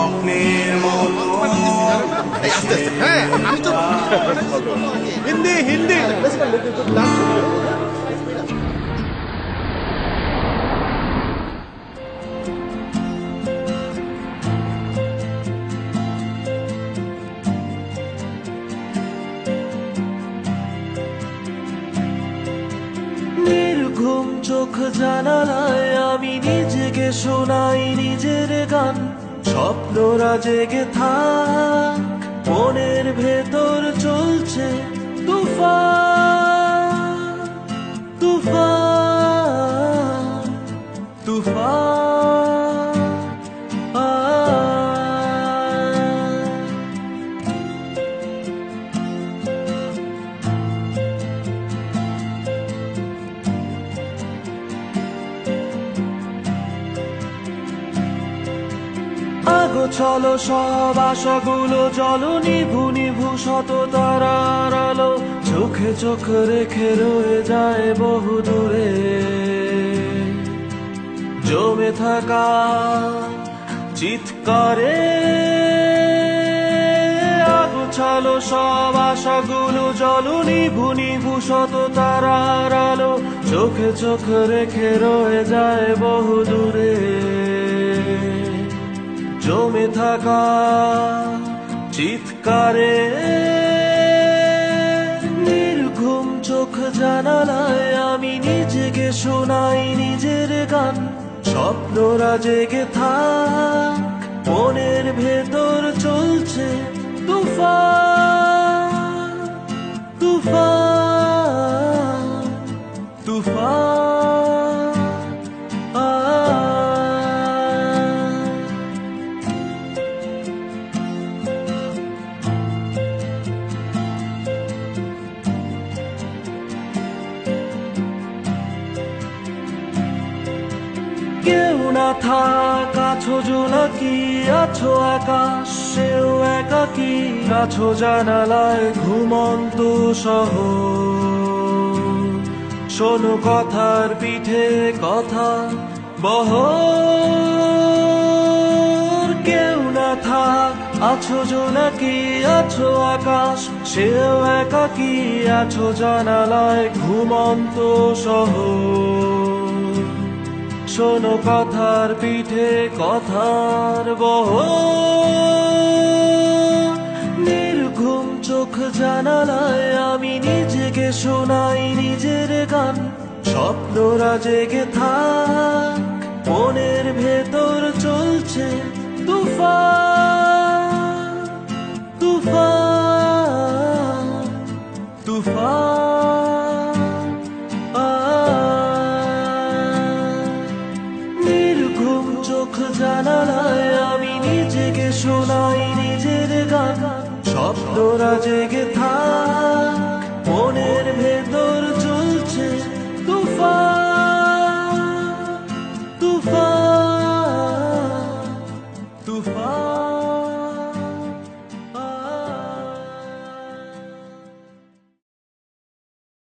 স্বপ্নের মতো আমি তো হিন্দি হিন্দি নির্ঘুম চোখ জানালায় আমি নিজেকে শোনাই নিজের গান। স্বপ্নরা জেগে থাক, মনের ভেতর চলছে তুফান তুফান তুফান। আগো চলো সব আশাগুলো জলো, নিভু নিভু শত তারার আলো চোখে চোখ রেখে রয়ে যায় বহু দূরে জমে থাকা চিৎকারে। আগো চলো সব আশাগুলো জলো, নিভু নিভু শত তারার আলো চোখে চোখ রেখে রয়ে যায় বহু দূরে জমে থাকা চিৎকারে। নির্ঘুম চোখ জানালায় আমি নিজেকে শোনাই নিজের গান। স্বপ্নরা জেগে থাক, মনের ভেতর চলছে তুফান তুফান তুফান। কেউ না থাক, আছো জোনাকি, আছো আকাশ সেও একাকি, আছো জানালায় ঘুমন্ত শহর। শোনো কথার পিঠে কথা বহর। কেউ না থাক, আছো জোনাকি, আছো আকাশ সেও একাকি, আছো জানালায় ঘুমন্ত শহর। শোনো কথার পিঠে কথার বহর। নির্ঘুম চোখ জানালায় আমি নিজেকে শোনাই নিজের গান। স্বপ্নরা জেগে থাক, মনের ভেতর চলছে তুফান তুফান তুফান। নির্ঘুম চোখ জানালায় আমি নিজেকে শোনাই নিজের গান। স্বপ্নরা জেগে থাক,